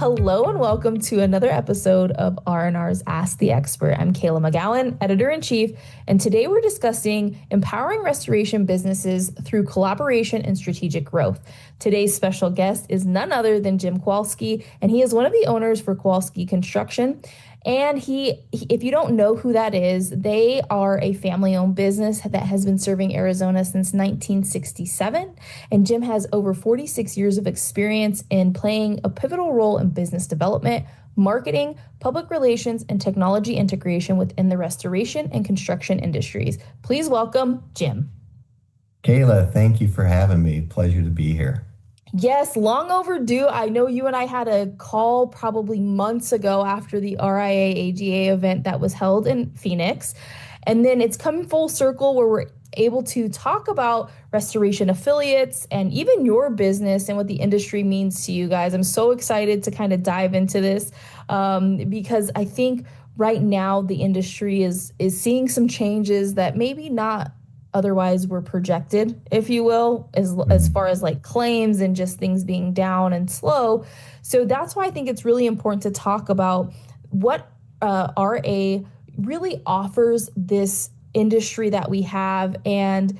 Hello and welcome to another episode of R&R's Ask the Expert. I'm Kayla McGowen, editor-in-chief, and today we're discussing empowering restoration businesses through collaboration and strategic growth. Today's special guest is none other than Jim Kowalski, and he is one of the owners for Kowalski Construction. And if you don't know who that is, they are a family-owned business that has been serving Arizona since 1967. And Jim has over 46 years of experience in playing a pivotal role in business development, marketing, public relations, and technology integration within the restoration and construction industries. Please welcome Jim. Kayla, thank you for having me. Pleasure to be here. Yes, long overdue. I know you and I had a call probably months ago after the RIA AGA event that was held in Phoenix. And then it's come full circle where we're able to talk about restoration affiliates and even your business and what the industry means to you guys. I'm so excited to kind of dive into this because I think right now the industry is seeing some changes that maybe not otherwise were projected, if you will, as far as like claims and just things being down and slow. So that's why I think it's really important to talk about what RA really offers this industry that we have, and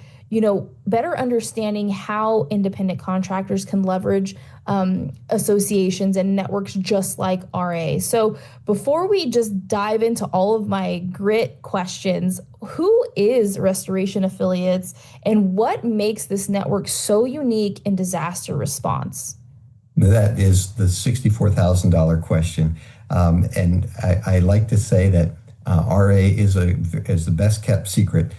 better understanding how independent contractors can leverage associations and networks just like RA. So before we just dive into all of my grit questions, who is Restoration Affiliates and what makes this network so unique in disaster response? That is the $64,000 question. And I like to say that RA is the best kept secret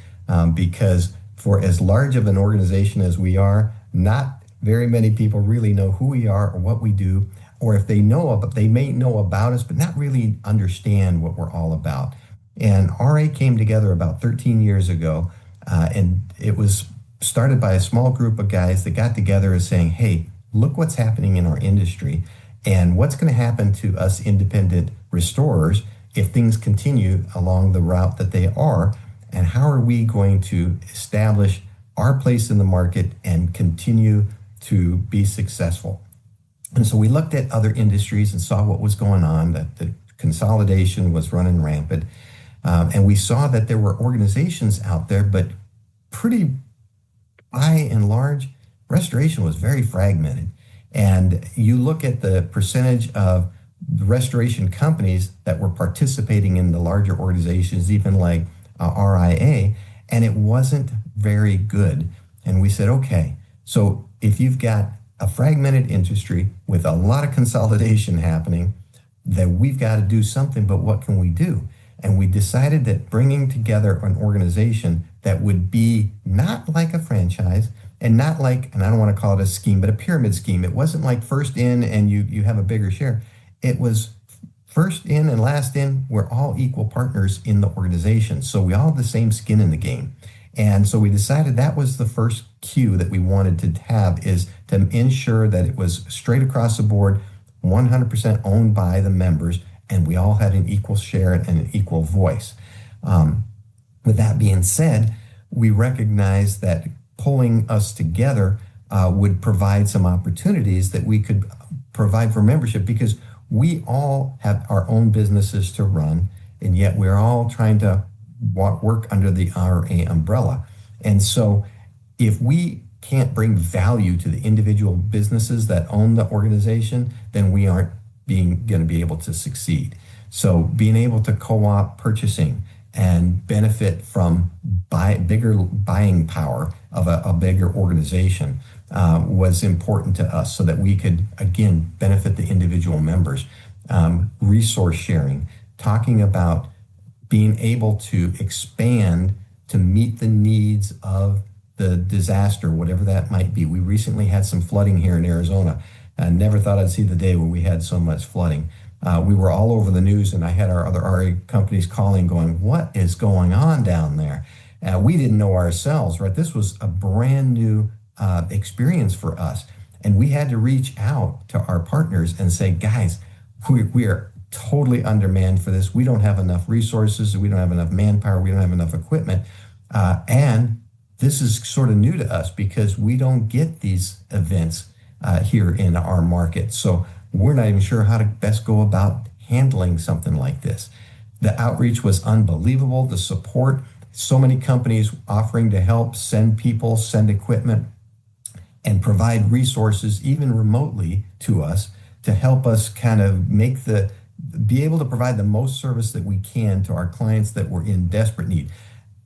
because for as large of an organization as we are, not very many people really know who we are or what we do, or if they know, they may know about us, but not really understand what we're all about. And RA came together about 13 years ago, and it was started by a small group of guys that got together and saying, hey, look what's happening in our industry and what's going to happen to us independent restorers if things continue along the route that they are, and how are we going to establish our place in the market and continue to be successful. And so we looked at other industries and saw what was going on, that the consolidation was running rampant. And we saw that there were organizations out there, but pretty by and large, restoration was very fragmented. And you look at the percentage of the restoration companies that were participating in the larger organizations, even like RIA, and it wasn't very good. And we said, okay, so if you've got a fragmented industry with a lot of consolidation happening, then we've got to do something, but what can we do? And we decided that bringing together an organization that would be not like a franchise and not like, and I don't want to call it a scheme, but a pyramid scheme. It wasn't like first in and you have a bigger share. It was first in and last in. We're all equal partners in the organization. So we all have the same skin in the game. And so we decided that was the first cue that we wanted to have, is to ensure that it was straight across the board, 100% owned by the members, and we all had an equal share and an equal voice. With that being said, we recognized that pulling us together would provide some opportunities that we could provide for membership, because we all have our own businesses to run, and yet we're all trying to work under the RA umbrella. And so if we can't bring value to the individual businesses that own the organization, then we aren't going to be able to succeed. So being able to co-op purchasing and benefit from bigger buying power of a bigger organization was important to us, so that we could, again, benefit the individual members. Resource sharing, talking about being able to expand to meet the needs of the disaster, whatever that might be. We recently had some flooding here in Arizona. I never thought I'd see the day when we had so much flooding. We were all over the news, and I had our other RA companies calling, going, what is going on down there? We didn't know ourselves, right? This was a brand new experience for us. And we had to reach out to our partners and say, guys, we are totally undermanned for this. We don't have enough resources. We don't have enough manpower. We don't have enough equipment. And this is sort of new to us because we don't get these events here in our market. So we're not even sure how to best go about handling something like this. The outreach was unbelievable. The support, so many companies offering to help send people, send equipment, and provide resources, even remotely, to us to help us kind of be able to provide the most service that we can to our clients that were in desperate need.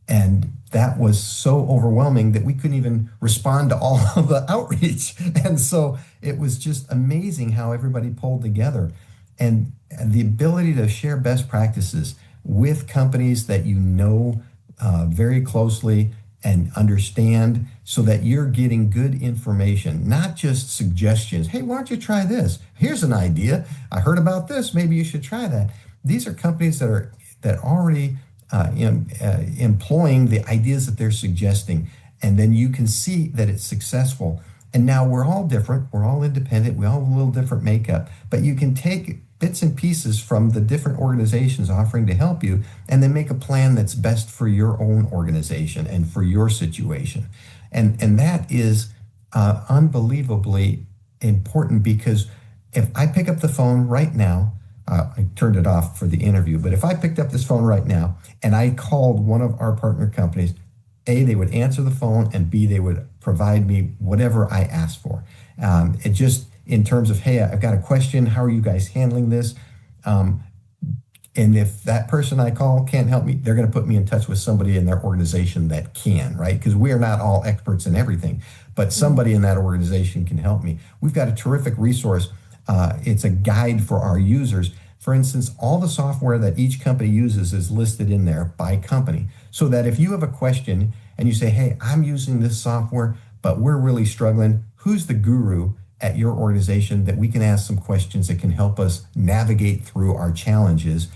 And that was so overwhelming that we couldn't even respond to all of the outreach. And so it was just amazing how everybody pulled together. And the ability to share best practices with companies that you know very closely and understand, so that you're getting good information, not just suggestions. Hey, why don't you try this? Here's an idea. I heard about this. Maybe you should try that. These are companies that already employing the ideas that they're suggesting, and then you can see that it's successful. And now we're all different. We're all independent. We all have a little different makeup, but you can take bits and pieces from the different organizations offering to help you, and then make a plan that's best for your own organization and for your situation. And that is unbelievably important, because if I pick up the phone right now, I turned it off for the interview, but if I picked up this phone right now and I called one of our partner companies, A, they would answer the phone, and B, they would provide me whatever I asked for. It just, in terms of, hey, I've got a question, how are you guys handling this? And if that person I call can't help me, they're going to put me in touch with somebody in their organization that can, right? Because we are not all experts in everything, but somebody in that organization can help me. We've got a terrific resource. It's a guide for our users. For instance, all the software that each company uses is listed in there by company, so that if you have a question and you say, hey, I'm using this software, but we're really struggling, who's the guru at your organization that we can ask some questions that can help us navigate through our challenges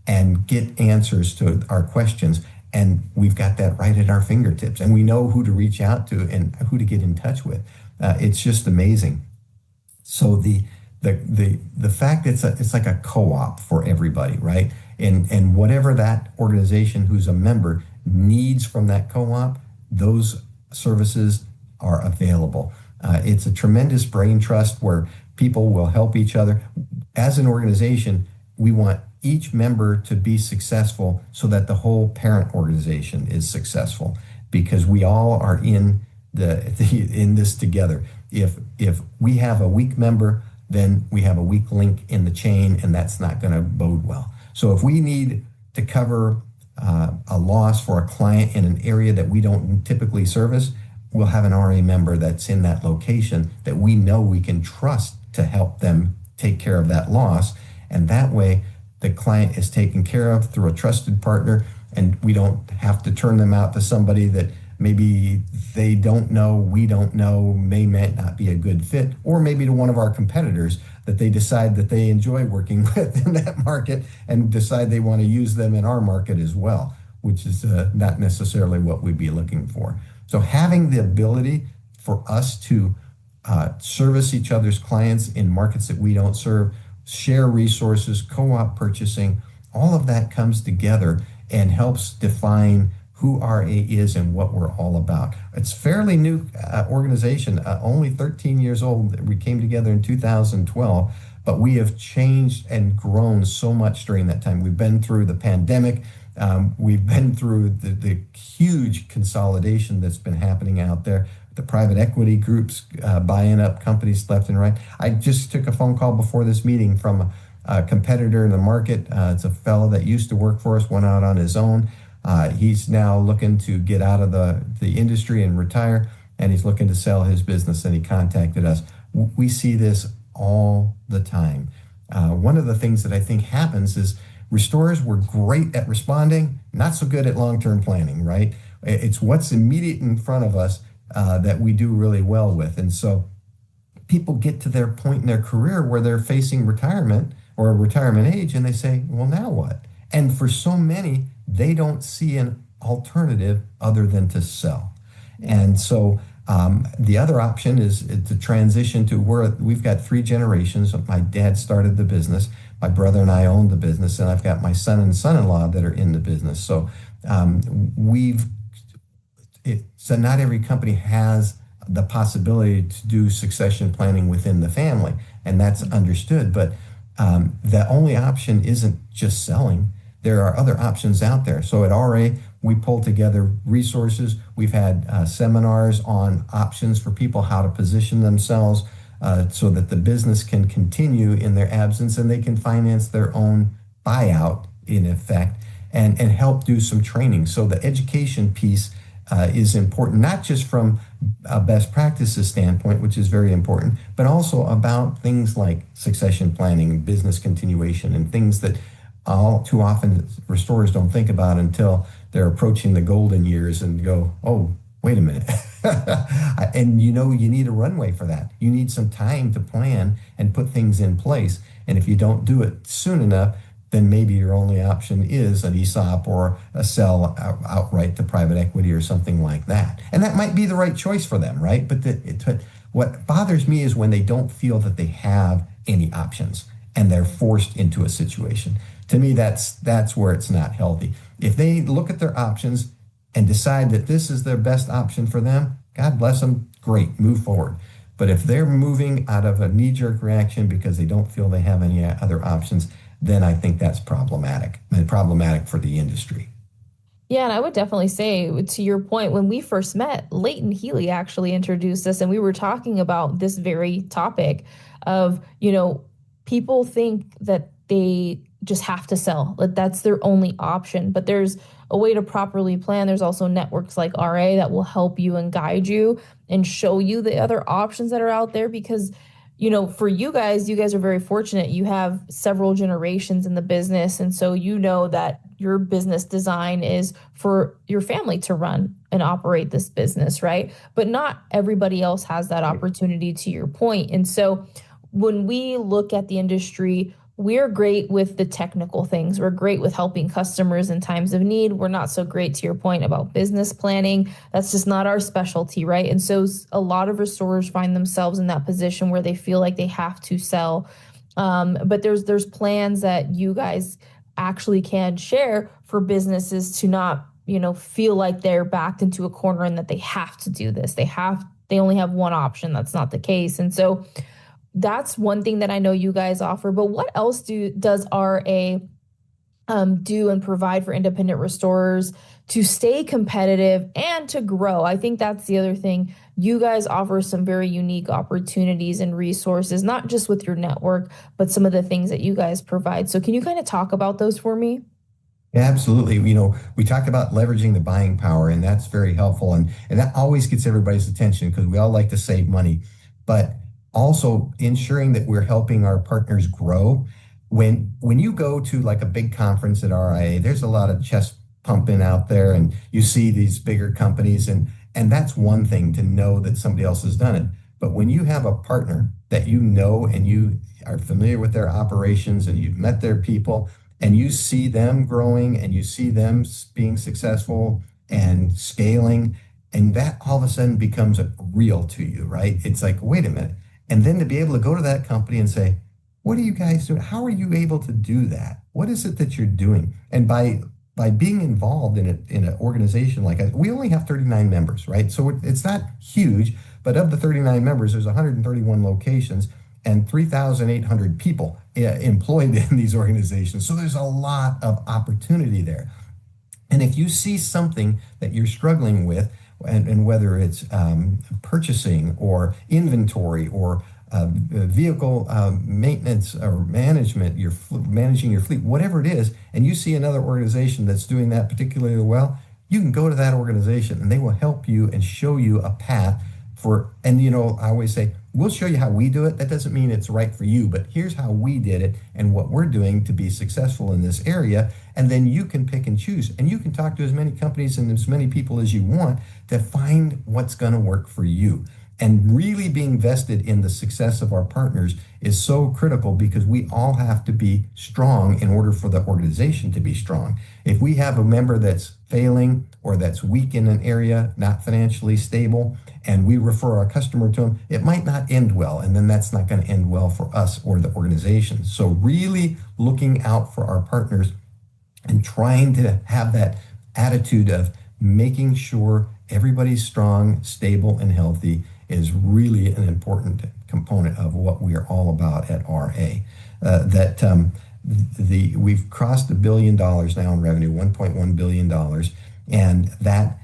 and get answers to our questions? And we've got that right at our fingertips, and we know who to reach out to and who to get in touch with. It's just amazing. So the fact it's like a co-op for everybody, right? And whatever that organization who's a member needs from that co-op, those services are available. It's a tremendous brain trust where people will help each other. As an organization, we want each member to be successful so that the whole parent organization is successful, because we all are in this together. If we have a weak member, then we have a weak link in the chain, and that's not going to bode well. So if we need to cover a loss for a client in an area that we don't typically service, we'll have an RA member that's in that location that we know we can trust to help them take care of that loss. And that way, the client is taken care of through a trusted partner, and we don't have to turn them out to somebody that maybe they don't know, we don't know, may not be a good fit, or maybe to one of our competitors that they decide that they enjoy working with in that market and decide they want to use them in our market as well, which is not necessarily what we'd be looking for. So having the ability for us to service each other's clients in markets that we don't serve, share resources, co-op purchasing, all of that comes together and helps define who RA is and what we're all about. It's a fairly new organization, only 13 years old. We came together in 2012, but we have changed and grown so much during that time. We've been through the pandemic. We've been through the huge consolidation that's been happening out there. The private equity groups buying up companies left and right. I just took a phone call before this meeting from a competitor in the market. It's a fellow that used to work for us, went out on his own. He's now looking to get out of the industry and retire, and he's looking to sell his business, and he contacted us. We see this all the time. One of the things that I think happens is restorers were great at responding, not so good at long-term planning, right? It's what's immediate in front of us that we do really well with. And so people get to their point in their career where they're facing retirement or a retirement age, and they say, well, now what? And for so many, they don't see an alternative other than to sell. And so the other option is to transition to where we've got 3 generations. My dad started the business. My brother and I own the business, and I've got my son and son-in-law that are in the business. So so not every company has the possibility to do succession planning within the family, and that's understood. But the only option isn't just selling. There are other options out there. So at RA, we pull together resources. We've had seminars on options for people, how to position themselves so that the business can continue in their absence and they can finance their own buyout in effect, and help do some training. So the education piece is important, not just from a best practices standpoint, which is very important, but also about things like succession planning, business continuation, and things that all too often restorers don't think about until they're approaching the golden years and go, oh, wait a minute. And you know, you need a runway for that. You need some time to plan and put things in place. And if you don't do it soon enough, then maybe your only option is an ESOP or a sell outright to private equity or something like that. And that might be the right choice for them, right? But what bothers me is when they don't feel that they have any options and they're forced into a situation. To me, that's where it's not healthy. If they look at their options and decide that this is their best option for them, God bless them, great, move forward. But if they're moving out of a knee-jerk reaction because they don't feel they have any other options, then I think that's problematic, and problematic for the industry. Yeah, and I would definitely say, to your point, when we first met, Leighton Healy actually introduced us, and we were talking about this very topic of, people think that they just have to sell, that that's their only option. But there's a way to properly plan. There's also networks like RA that will help you and guide you and show you the other options that are out there because for you guys are very fortunate. You have several generations in the business. And so you know that your business design is for your family to run and operate this business, right? But not everybody else has that opportunity, to your point. And so when we look at the industry, we're great with the technical things. We're great with helping customers in times of need. We're not so great, to your point, about business planning. That's just not our specialty, right? And so a lot of restorers find themselves in that position where they feel like they have to sell. But there's plans that you guys actually can share for businesses to not, feel like they're backed into a corner and that they have to do this. They only have one option. That's not the case. And so that's one thing that I know you guys offer. But what else does RA do and provide for independent restorers to stay competitive and to grow? I think that's the other thing. You guys offer some very unique opportunities and resources, not just with your network, but some of the things that you guys provide. So can you kind of talk about those for me? Yeah, absolutely. We talked about leveraging the buying power, and that's very helpful. And that always gets everybody's attention because we all like to save money. But also ensuring that we're helping our partners grow. When you go to like a big conference at RIA, there's a lot of chest pumping out there, and you see these bigger companies, and that's one thing to know that somebody else has done it. But when you have a partner that you know and you are familiar with their operations and you've met their people and you see them growing and you see them being successful and scaling, and that all of a sudden becomes real to you, right? It's like, wait a minute. And then to be able to go to that company and say, what are you guys doing? How are you able to do that? What is it that you're doing? And by being involved in an organization like us, we only have 39 members, right? So it's not huge, but of the 39 members, there's 131 locations and 3,800 people employed in these organizations. So there's a lot of opportunity there. And if you see something that you're struggling with, and whether it's purchasing or inventory or vehicle maintenance or management, managing your fleet, whatever it is, and you see another organization that's doing that particularly well, you can go to that organization and they will help you and show you a path and I always say, we'll show you how we do it. That doesn't mean it's right for you, but here's how we did it and what we're doing to be successful in this area. And then you can pick and choose, and you can talk to as many companies and as many people as you want to find what's going to work for you. And really being vested in the success of our partners is so critical because we all have to be strong in order for the organization to be strong. If we have a member that's failing or that's weak in an area, not financially stable, and we refer our customer to them, it might not end well. And then that's not going to end well for us or the organization. So really looking out for our partners and trying to have that attitude of making sure everybody's strong, stable, and healthy is really an important component of what we are all about at RA. That we've crossed $1 billion now in revenue, $1.1 billion, and that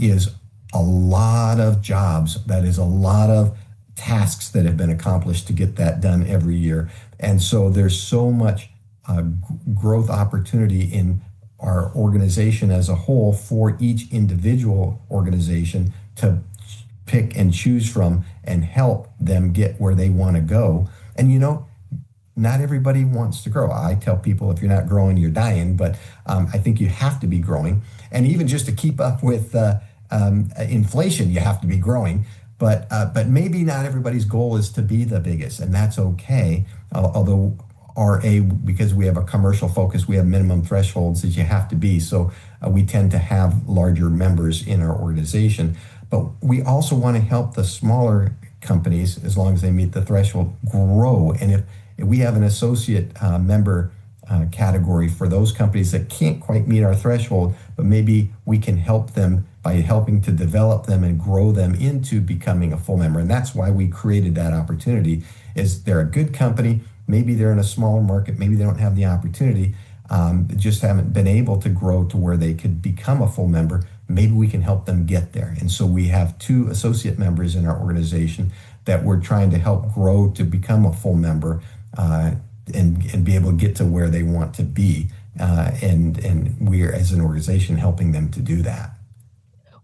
is a lot of jobs. That is a lot of tasks that have been accomplished to get that done every year. And so there's so much growth opportunity in our organization as a whole for each individual organization to pick and choose from and help them get where they want to go. And not everybody wants to grow. I tell people if you're not growing, you're dying, but I think you have to be growing. And even just to keep up with inflation, you have to be growing. But maybe not everybody's goal is to be the biggest, and that's okay. Although RA, because we have a commercial focus, we have minimum thresholds that you have to be. So we tend to have larger members in our organization. But we also want to help the smaller companies, as long as they meet the threshold, grow. And if we have an associate member category for those companies that can't quite meet our threshold, but maybe we can help them by helping to develop them and grow them into becoming a full member. And that's why we created that opportunity. Is they're a good company, maybe they're in a smaller market, maybe they don't have the opportunity, just haven't been able to grow to where they could become a full member. Maybe we can help them get there. And so we have 2 associate members in our organization that we're trying to help grow to become a full member, and be able to get to where they want to be. And we're, as an organization, helping them to do that.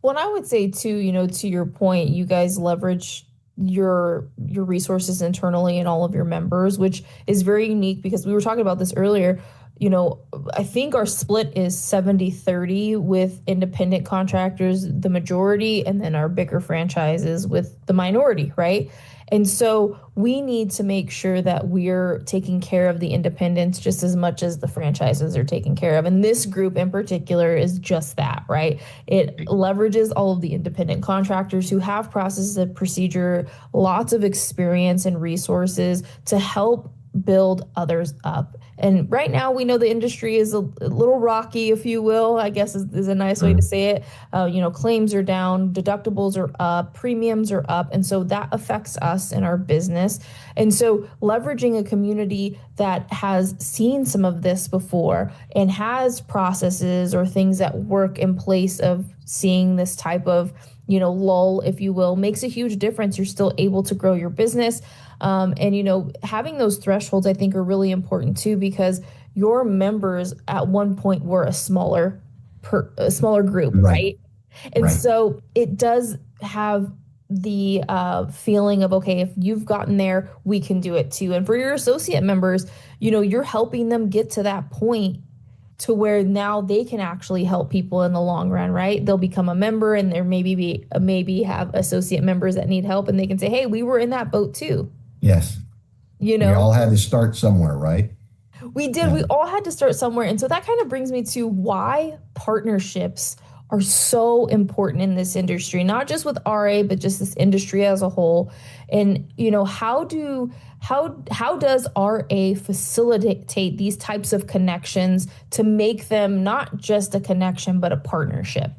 Well, and I would say too, to your point, you guys leverage your resources internally and all of your members, which is very unique because we were talking about this earlier. I think our split is 70-30 with independent contractors, the majority, and then our bigger franchises with the minority, right? And so we need to make sure that we're taking care of the independents just as much as the franchises are taken care of. And this group in particular is just that, right? It leverages all of the independent contractors who have processes and procedure, lots of experience and resources to help build others up. And right now, we know the industry is a little rocky, if you will, I guess is a nice way to say it. Claims are down, deductibles are up, premiums are up. And so that affects us and our business. And so leveraging a community that has seen some of this before and has processes or things that work in place of seeing this type of lull, if you will, makes a huge difference. You're still able to grow your business. And having those thresholds, I think, are really important too, because your members at one point were a smaller group, Right. right? And Right. so it does have the feeling of, okay, if you've gotten there, we can do it too. And for your associate members, you're helping them get to that point to where now they can actually help people in the long run, right? They'll become a member, and there maybe have associate members that need help, and they can say, hey, we were in that boat too. Yes. You We know, all had to start somewhere, right? we did. Yeah. We all had to start somewhere. And so that kind of brings me to why partnerships are so important in this industry, not just with RA, but just this industry as a whole. And, how does RA facilitate these types of connections to make them not just a connection, but a partnership?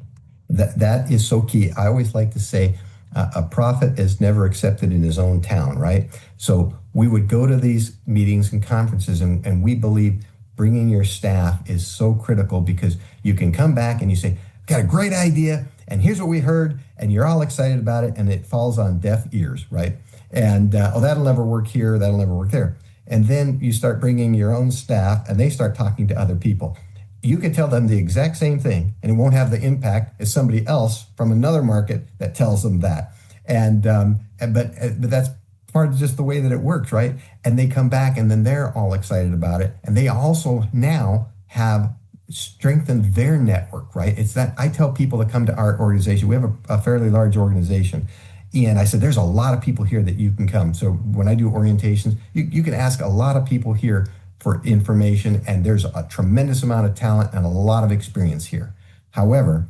That is so key. I always like to say a prophet is never accepted in his own town, right? So we would go to these meetings and conferences, and we believe bringing your staff is so critical, because you can come back and you say, got a great idea, and here's what we heard, and you're all excited about it, and it falls on deaf ears, right? And that'll never work here, that'll never work there. And then you start bringing your own staff, and they start talking to other people. You can tell them the exact same thing, and it won't have the impact as somebody else from another market that tells them that. But that's part of just the way that it works, right? And they come back, and then they're all excited about it, and they also now have strengthened their network, right? It's that I tell people to come to our organization. We have a fairly large organization. And I said, there's a lot of people here that you can come. So when I do orientations, you can ask a lot of people here for information, and there's a tremendous amount of talent and a lot of experience here. However,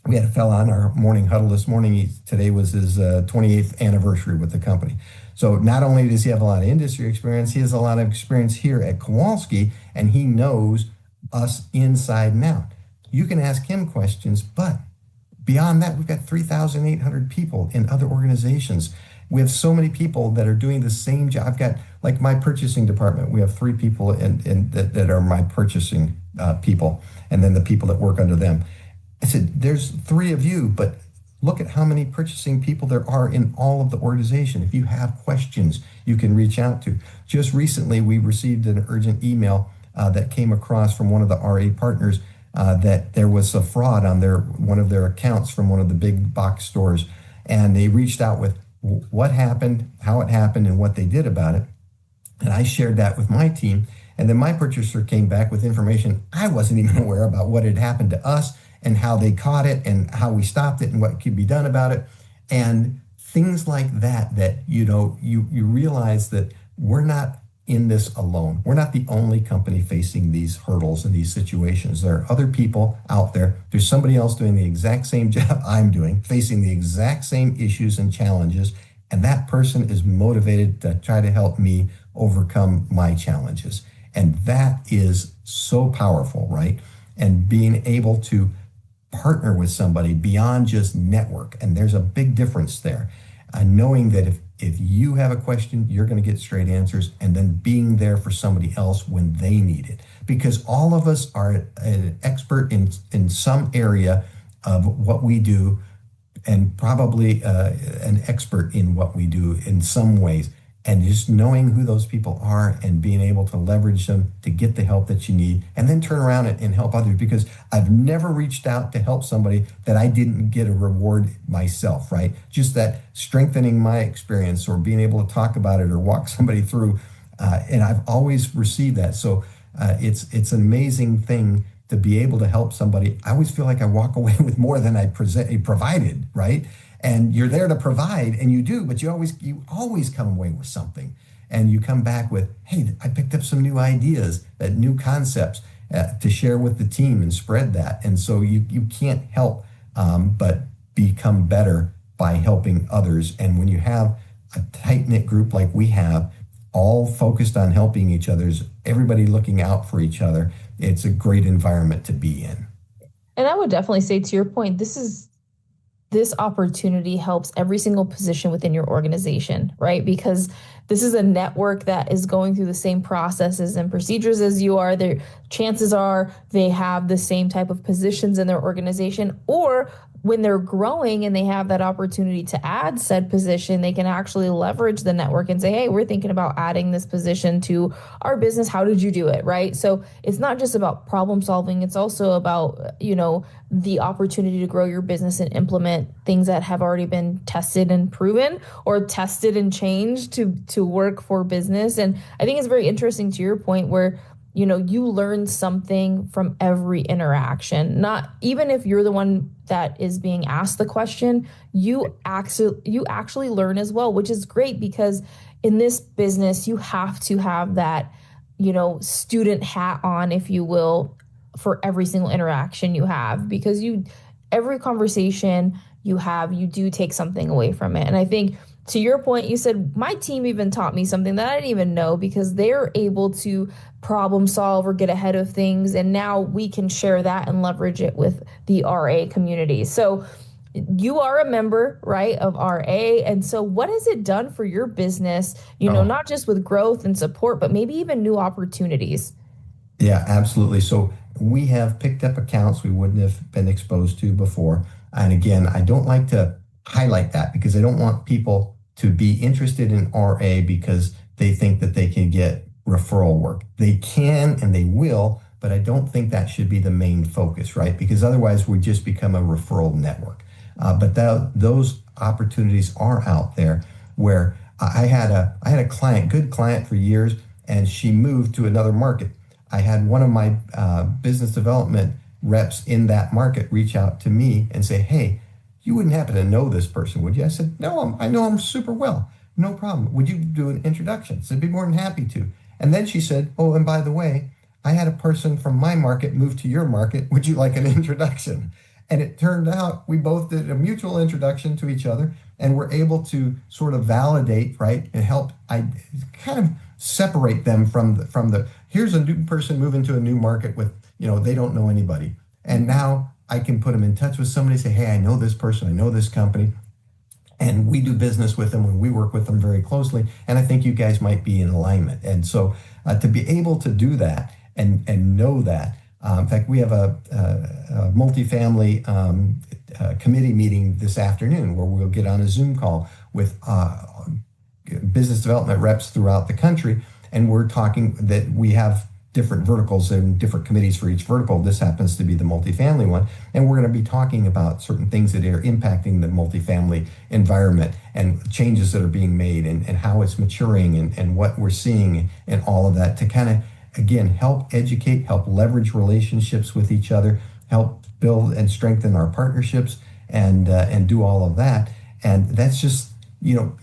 we had a fella on our morning huddle this morning. Today was his 28th anniversary with the company. So not only does he have a lot of industry experience, he has a lot of experience here at Kowalski, and he knows us inside and out. You can ask him questions, but Beyond that, we've got 3,800 people in other organizations. We have so many people that are doing the same job. I've got, like, my purchasing department. We have three people that are my purchasing people, and then the people that work under them. I said, there's three of you, but look at how many purchasing people there are in all of the organization. If you have questions, you can reach out to. Just recently, we received an urgent email that came across from one of the RA partners that there was a fraud on one of their accounts from one of the big box stores, and they reached out with what happened, how it happened, and what they did about it. And I shared that with my team, and then my purchaser came back with information I wasn't even aware about what had happened to us and how they caught it and how we stopped it and what could be done about it. And things like that, that, you realize that we're not in this alone. We're not the only company facing these hurdles and these situations. There are other people out there. There's somebody else doing the exact same job I'm doing, facing the exact same issues and challenges. And that person is motivated to try to help me overcome my challenges. And that is so powerful, right? And being able to partner with somebody beyond just network. And there's a big difference there. Knowing that if you have a question, you're going to get straight answers, and then being there for somebody else when they need it. Because all of us are an expert in some area of what we do, and probably an expert in what we do in some ways. And just knowing who those people are and being able to leverage them to get the help that you need, and then turn around and help others. Because I've never reached out to help somebody that I didn't get a reward myself, right? Just that strengthening my experience, or being able to talk about it or walk somebody through. And I've always received that. So it's an amazing thing to be able to help somebody. I always feel like I walk away with more than I provided, right? And you're there to provide, and you do, but you always come away with something. And you come back with, hey, I picked up some new ideas, new concepts to share with the team and spread that. And so you can't help but become better by helping others. And when you have a tight-knit group like we have, all focused on helping each other, everybody looking out for each other, it's a great environment to be in. And I would definitely say, to your point, this opportunity helps every single position within your organization, right? Because this is a network that is going through the same processes and procedures as you are. Their chances are they have the same type of positions in their organization, or when they're growing and they have that opportunity to add said position, they can actually leverage the network and say, hey, we're thinking about adding this position to our business. How did you do it? Right. So it's not just about problem solving. It's also about, the opportunity to grow your business and implement things that have already been tested and proven, or tested and changed to work for business. And I think it's very interesting, to your point, where you learn something from every interaction. Not even if you're the one that is being asked the question, you actually learn as well, which is great, because in this business, you have to have that, student hat on, if you will, for every single interaction you have, because every conversation you have, you do take something away from it. And I think, to your point, you said my team even taught me something that I didn't even know, because they're able to problem solve or get ahead of things. And now we can share that and leverage it with the RA community. So you are a member, right, of RA. And so what has it done for your business, Oh, not just with growth and support, but maybe even new opportunities? yeah, absolutely. So we have picked up accounts we wouldn't have been exposed to before. And again, I don't like to highlight that, because I don't want people to be interested in RA because they think that they can get referral work. They can and they will, but I don't think that should be the main focus, right? Because otherwise we just become a referral network. But those opportunities are out there, where I had a client, good client for years, and she moved to another market. I had one of my business development reps in that market reach out to me and say, hey, you wouldn't happen to know this person, would you? I said, no, I know him super well. No problem. Would you do an introduction? I said, I'd be more than happy to. And then she said, oh, and by the way, I had a person from my market move to your market. Would you like an introduction? And it turned out we both did a mutual introduction to each other, and were able to sort of validate, right, and help I kind of separate them from the here's a new person moving to a new market with, they don't know anybody. And now I can put them in touch with somebody, say, hey, I know this person, I know this company, and we do business with them and we work with them very closely. And I think you guys might be in alignment. And so to be able to do that and know that, in fact, we have a multifamily committee meeting this afternoon where we'll get on a Zoom call with business development reps throughout the country. And we're talking that we have different verticals and different committees for each vertical. This happens to be the multifamily one. And we're going to be talking about certain things that are impacting the multifamily environment and changes that are being made and how it's maturing and what we're seeing and all of that to kind of, again, help educate, help leverage relationships with each other, help build and strengthen our partnerships and do all of that. And that's just, you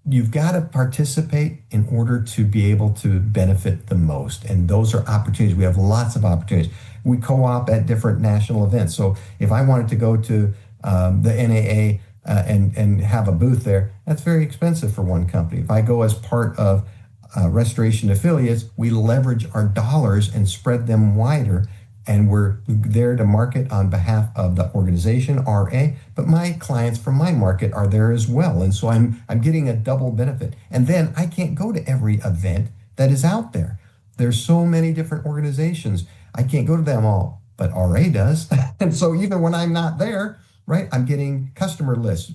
you've got to participate in order to be able to benefit the most. And those are opportunities. We have lots of opportunities. We co-op at different national events. So if I wanted to go to the NAA and have a booth there, that's very expensive for one company. If I go as part of restoration affiliates, we leverage our dollars and spread them wider. And we're there to market on behalf of the organization, RA, but my clients from my market are there as well. And so I'm getting a double benefit. And then I can't go to every event that is out there. There's so many different organizations. I can't go to them all, but RA does. And so even when I'm not there, right, I'm getting customer lists.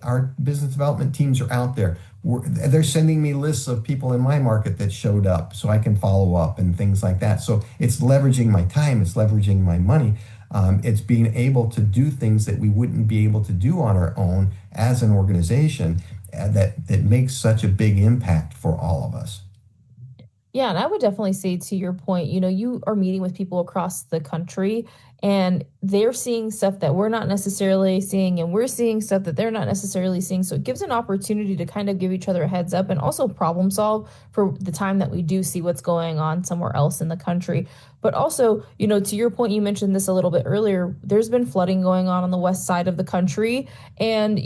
Our business development teams are out there. They're sending me lists of people in my market that showed up so I can follow up and things like that. So it's leveraging my time, it's leveraging my money. It's being able to do things that we wouldn't be able to do on our own as an organization that makes such a big impact for all of us. Yeah, and I would definitely say to your point, you are meeting with people across the country and they're seeing stuff that we're not necessarily seeing, and we're seeing stuff that they're not necessarily seeing. So it gives an opportunity to kind of give each other a heads up and also problem solve for the time that we do see what's going on somewhere else in the country. But also, to your point, you mentioned this a little bit earlier. There's been flooding going on the west side of the country. And,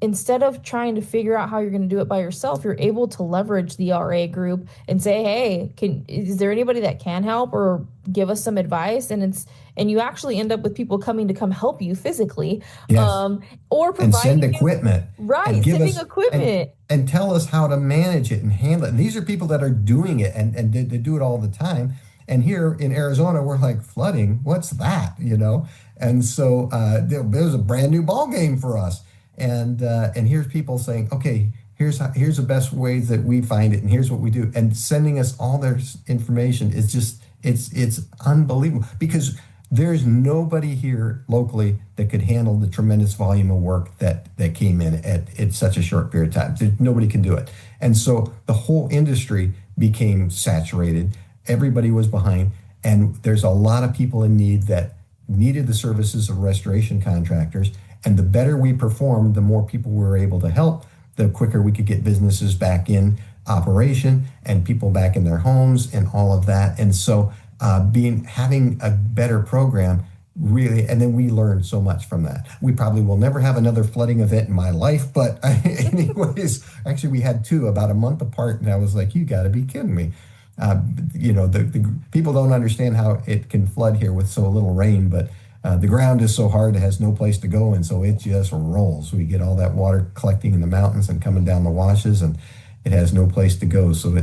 instead of trying to figure out how you're going to do it by yourself, you're able to leverage the RA group and say, hey, is there anybody that can help or give us some advice? And you actually end up with people coming to come help you physically, Yes. um, or And send providing you, equipment and right, give sending us equipment. and tell us how to manage it and handle it. And these are people that are doing it and they do it all the time. And here in Arizona, we're like flooding. What's that? And so there's a brand new ball game for us. And here's people saying, okay, here's the best ways that we find it, and here's what we do, and sending us all their information is just it's unbelievable because there's nobody here locally that could handle the tremendous volume of work that came in at such a short period of time. Nobody can do it. And so the whole industry became saturated. Everybody was behind. And there's a lot of people in need that needed the services of restoration contractors. And the better we performed, the more people we were able to help, the quicker we could get businesses back in operation and people back in their homes and all of that. And so having a better program really, and then we learned so much from that. We probably will never have another flooding event in my life, but anyways, actually we had two about a month apart, and I was like, you got to be kidding me. The people don't understand how it can flood here with so little rain, but the ground is so hard, it has no place to go, and so it just rolls. We get all that water collecting in the mountains and coming down the washes, and it has no place to go, so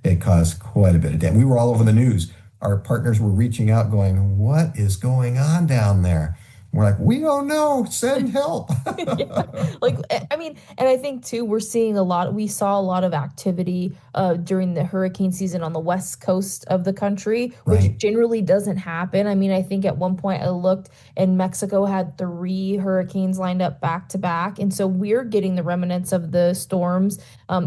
it caused quite a bit of damage. We were all over the news. Our partners were reaching out going, what is going on down there? We're like, we don't know. Send help. Yeah. Like, I mean, and I think too, we saw a lot of activity during the hurricane season on the west coast of the country, which Right, generally doesn't happen. I mean, I think at one point I looked and Mexico had 3 hurricanes lined up back to back. And so we're getting the remnants of the storms.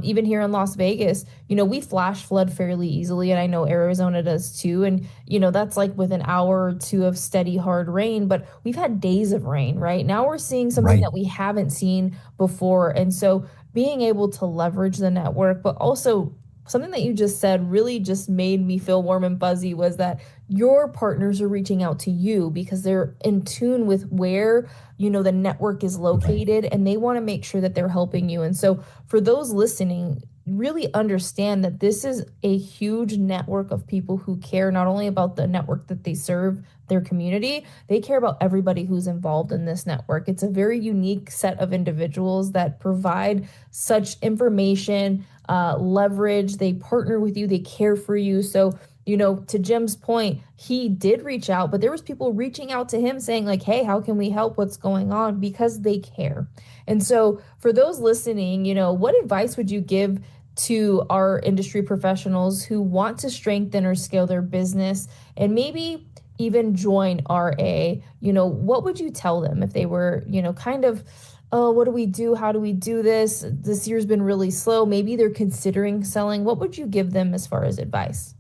Even here in Las Vegas, we flash flood fairly easily. And I know Arizona does too. And, that's like with an hour or two of steady, hard rain, but we've had days of rain, right? Now we're seeing something right, that we haven't seen before. And so being able to leverage the network, but also something that you just said really just made me feel warm and fuzzy was that your partners are reaching out to you because they're in tune with where, the network is right. located and they want to make sure that they're helping you. And so for those listening, really understand that this is a huge network of people who care not only about the network that they serve, their community, they care about everybody who's involved in this network. It's a very unique set of individuals that provide such information, leverage, they partner with you, they care for you. So, to Jim's point, he did reach out, but there was people reaching out to him saying like, "Hey, how can we help? What's going on?" because they care. And so, for those listening, what advice would you give to our industry professionals who want to strengthen or scale their business and maybe even join RA? What would you tell them if they were, kind of, oh, what do we do? How do we do this? This year's been really slow. Maybe they're considering selling. What would you give them as far as advice?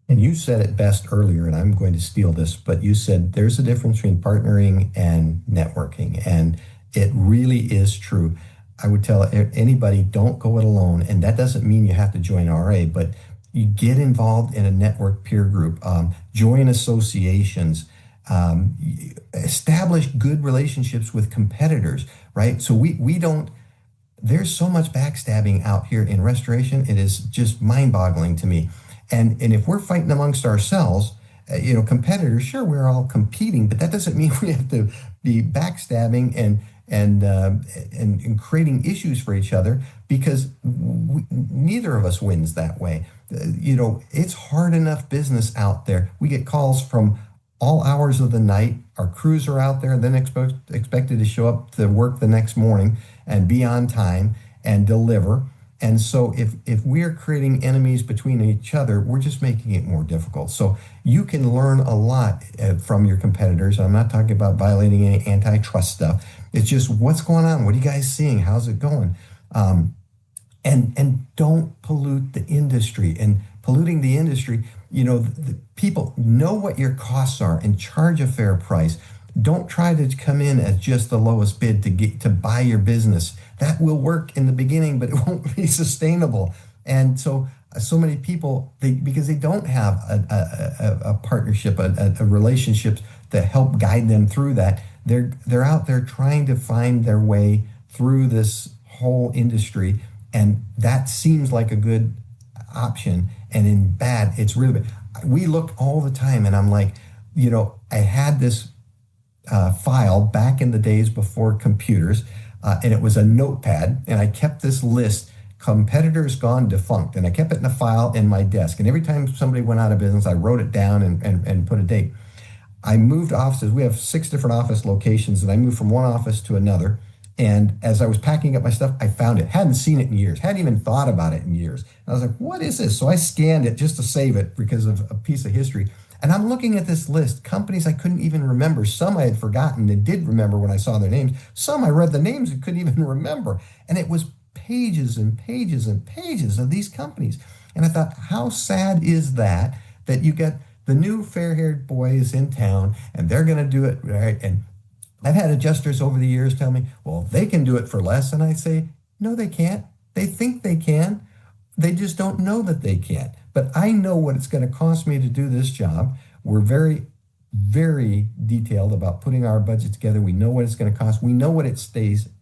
And you said it best earlier, and I'm going to steal this, but you said there's a difference between partnering and networking. And it really is true. I would tell anybody, don't go it alone. And that doesn't mean you have to join RA, but you get involved in a network peer group, join associations, establish good relationships with competitors, right? So we don't, there's so much backstabbing out here in restoration. It is just mind-boggling to me. And if we're fighting amongst ourselves, competitors, sure, we're all competing, but that doesn't mean we have to be backstabbing and creating issues for each other because neither of us wins that way. It's hard enough business out there. We get calls from all hours of the night. Our crews are out there and then expected to show up to work the next morning and be on time and deliver. And so if we're creating enemies between each other, we're just making it more difficult. So you can learn a lot from your competitors. I'm not talking about violating any antitrust stuff. It's just what's going on? What are you guys seeing? How's it going? And don't pollute the industry. And polluting the industry, the people know what your costs are and charge a fair price. Don't try to come in at just the lowest bid to buy your business. That will work in the beginning, but it won't be sustainable. And so many people, because they don't have a partnership, a relationship to help guide them through that. They're out there trying to find their way through this whole industry, and that seems like a good option. And in bad, it's really bad. We look all the time, and I'm like, I had this file back in the days before computers, and it was a notepad, and I kept this list, competitors gone defunct, and I kept it in a file in my desk. And every time somebody went out of business, I wrote it down and put a date. I moved offices. We have 6 different office locations, and I moved from one office to another. And as I was packing up my stuff, I found it. Hadn't seen it in years. Hadn't even thought about it in years. And I was like, what is this? So I scanned it just to save it because of a piece of history. And I'm looking at this list, companies I couldn't even remember. Some I had forgotten and did remember when I saw their names. Some I read the names and couldn't even remember. And it was pages and pages and pages of these companies. And I thought, how sad is that you got the new fair-haired boys in town and they're going to do it right. And I've had adjusters over the years tell me, well, they can do it for less. And I say, no, they can't. They think they can. They just don't know that they can't. But I know what it's going to cost me to do this job. We're very, very detailed about putting our budget together. We know what it's going to cost. We know what it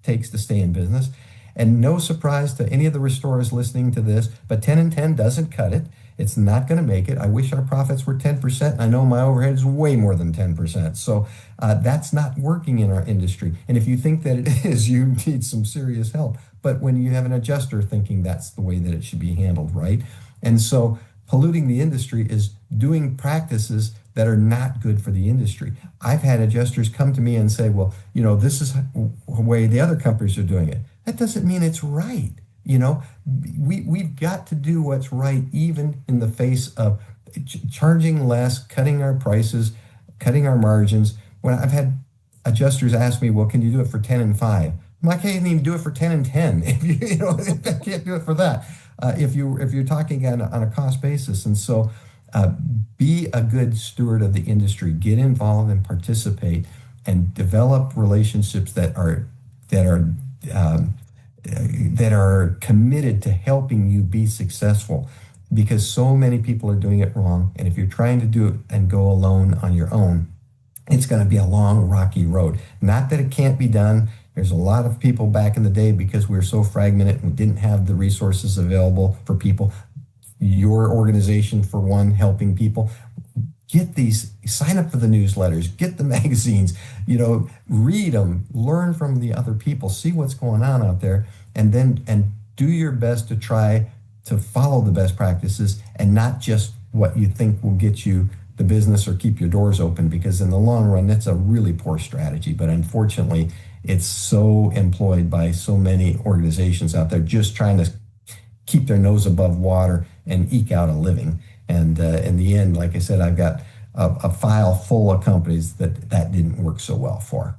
takes to stay in business. And no surprise to any of the restorers listening to this, but 10 and 10 doesn't cut it. It's not going to make it. I wish our profits were 10%. I know my overhead is way more than 10%. So that's not working in our industry. And if you think that it is, you need some serious help. But when you have an adjuster thinking that's the way that it should be handled, right? And so polluting the industry is doing practices that are not good for the industry. I've had adjusters come to me and say, well, this is the way the other companies are doing it. That doesn't mean it's right. We've got to do what's right, even in the face of charging less, cutting our prices, cutting our margins. When I've had adjusters ask me, well, can you do it for 10 and 5? I'm like, I can't even do it for 10 and 10. I can't do it for that. If you're talking on a cost basis. And so be a good steward of the industry, get involved and participate and develop relationships that are committed to helping you be successful, because so many people are doing it wrong. And if you're trying to do it and go alone on your own, it's going to be a long, rocky road. Not that it can't be done. There's a lot of people back in the day because we were so fragmented and didn't have the resources available for people. Your organization, for one, helping people. Get these, sign up for the newsletters, get the magazines, read them, learn from the other people, see what's going on out there, and do your best to try to follow the best practices and not just what you think will get you the business or keep your doors open, because in the long run, that's a really poor strategy. But unfortunately, it's so employed by so many organizations out there just trying to keep their nose above water and eke out a living. And in the end, like I said, I've got a file full of companies that didn't work so well for.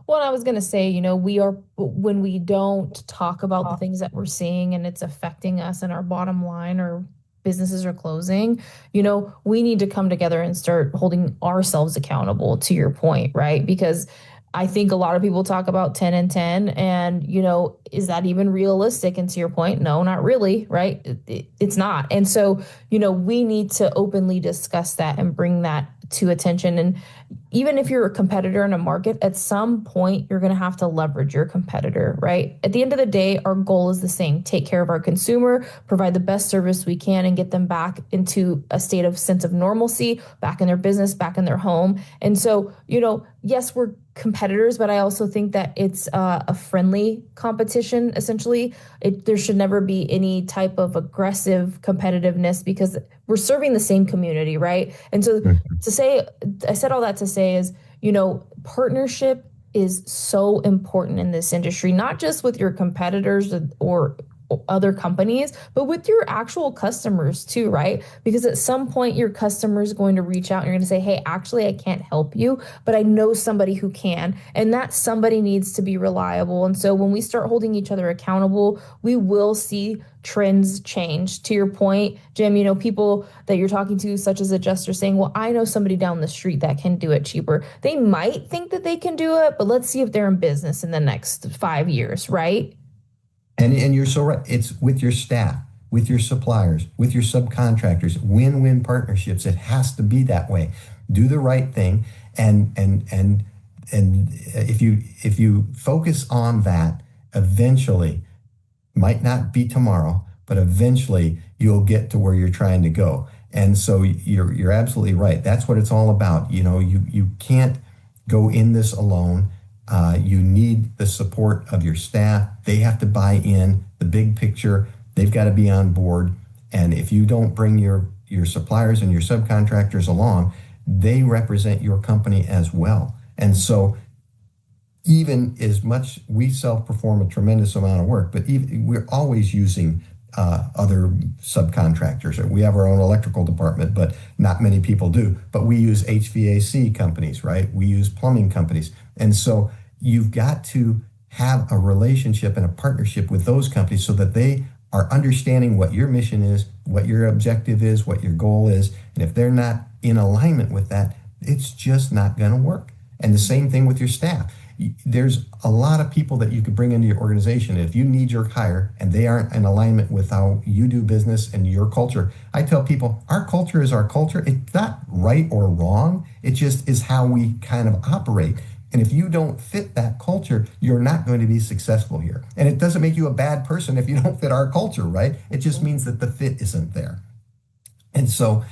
Well, I was going to say, when we don't talk about the things that we're seeing and it's affecting us and our bottom line, or businesses are closing, we need to come together and start holding ourselves accountable, to your point, right? Because I think a lot of people talk about 10 and 10, and, is that even realistic? And to your point, no, not really, right? It's not. And so, we need to openly discuss that and bring that to attention. And even if you're a competitor in a market, at some point, you're going to have to leverage your competitor, right? At the end of the day, our goal is the same: take care of our consumer, provide the best service we can, and get them back into a state of sense of normalcy, back in their business, back in their home. And so, yes, we're competitors, but I also think that it's a friendly competition, essentially. There should never be any type of aggressive competitiveness, because we're serving the same community, right? And so I said all that to say is, partnership is so important in this industry, not just with your competitors or other companies, but with your actual customers too, right? Because at some point your customer is going to reach out and you're going to say, hey, actually, I can't help you, but I know somebody who can. And that somebody needs to be reliable. And so when we start holding each other accountable, we will see trends change. To your point, Jim, people that you're talking to, such as adjusters, saying, well, I know somebody down the street that can do it cheaper. They might think that they can do it, but let's see if they're in business in the next 5 years, right? And you're so right. It's with your staff, with your suppliers, with your subcontractors, win-win partnerships. It has to be that way. Do the right thing, and if you focus on that, eventually, might not be tomorrow, but eventually you'll get to where you're trying to go. And so you're absolutely right. That's what it's all about. You can't go in this alone. You need the support of your staff. They have to buy in the big picture. They've got to be on board. And if you don't bring your suppliers and your subcontractors along, they represent your company as well. And so even as much we self-perform a tremendous amount of work, but we're always using other subcontractors. We have our own electrical department, but not many people do. But we use HVAC companies, right? We use plumbing companies. And so you've got to have a relationship and a partnership with those companies so that they are understanding what your mission is, what your objective is, what your goal is. And if they're not in alignment with that, it's just not going to work. And the same thing with your staff. There's a lot of people that you could bring into your organization. If you need your hire and they aren't in alignment with how you do business and your culture, I tell people our culture is our culture. It's not right or wrong. It just is how we kind of operate. And if you don't fit that culture, you're not going to be successful here. And it doesn't make you a bad person if you don't fit our culture, right? It just means that the fit isn't there. And so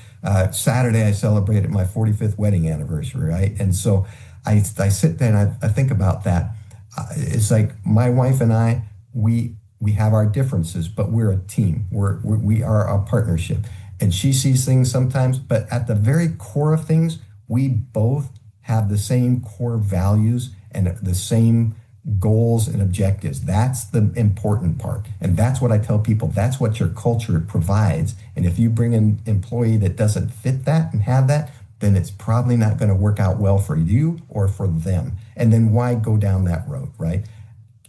Saturday, I celebrated my 45th wedding anniversary, right? And so I sit there and I think about that. It's like my wife and I, we have our differences, but we're a team. We are a partnership. And she sees things sometimes, but at the very core of things, we both have the same core values and the same goals and objectives. That's the important part. And that's what I tell people. That's what your culture provides. And if you bring an employee that doesn't fit that and have that, then it's probably not going to work out well for you or for them. And then why go down that road, right?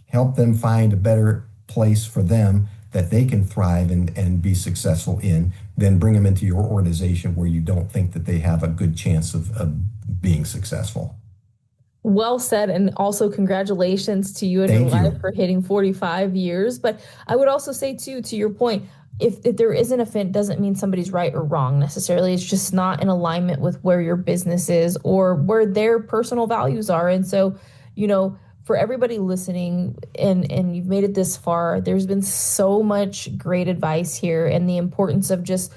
Help them find a better place for them that they can thrive and be successful in, then bring them into your organization where you don't think that they have a good chance of being successful. Well said. And also congratulations to you and your Thank you. wife for hitting 45 years. But I would also say too, to your point, if there isn't a fit, doesn't mean somebody's right or wrong necessarily. It's just not in alignment with where your business is or where their personal values are. And so, for everybody listening and you've made it this far, there's been so much great advice here and the importance of just,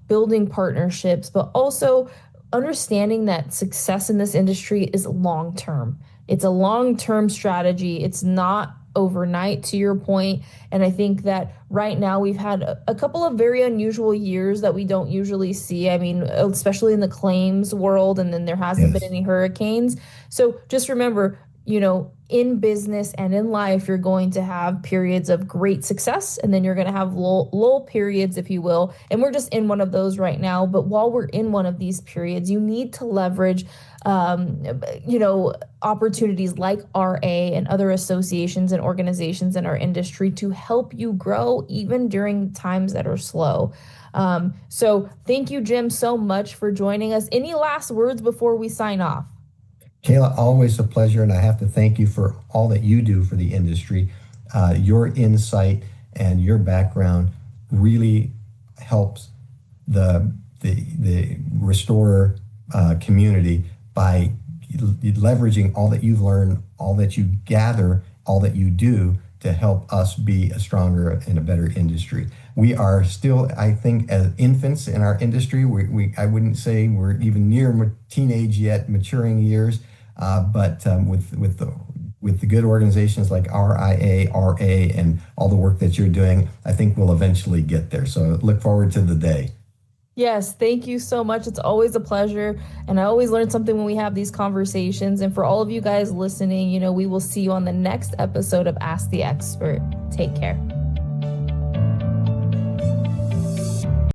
building partnerships, but also understanding that success in this industry is long term. It's a long term strategy. It's not overnight, to your point. And I think that right now we've had a couple of very unusual years that we don't usually see. I mean, especially in the claims world, and then there hasn't been Yes. any hurricanes. So just remember, in business and in life, you're going to have periods of great success, and then you're going to have lull periods, if you will. And we're just in one of those right now. But while we're in one of these periods, you need to leverage, um, opportunities like RA and other associations and organizations in our industry to help you grow even during times that are slow. So thank you, Jim, so much for joining us. Any last words before we sign off? Kayla, always a pleasure, and I have to thank you for all that you do for the industry. Your insight and your background really helps the restorer community by leveraging all that you've learned, all that you gather, all that you do to help us be a stronger and a better industry. We are still, I think, as infants in our industry. I wouldn't say we're even near teenage yet, maturing years, but with the good organizations like RIA, RA, and all the work that you're doing, I think we'll eventually get there. So look forward to the day. Yes, thank you so much. It's always a pleasure. And I always learn something when we have these conversations. And for all of you guys listening, we will see you on the next episode of Ask the Expert. Take care.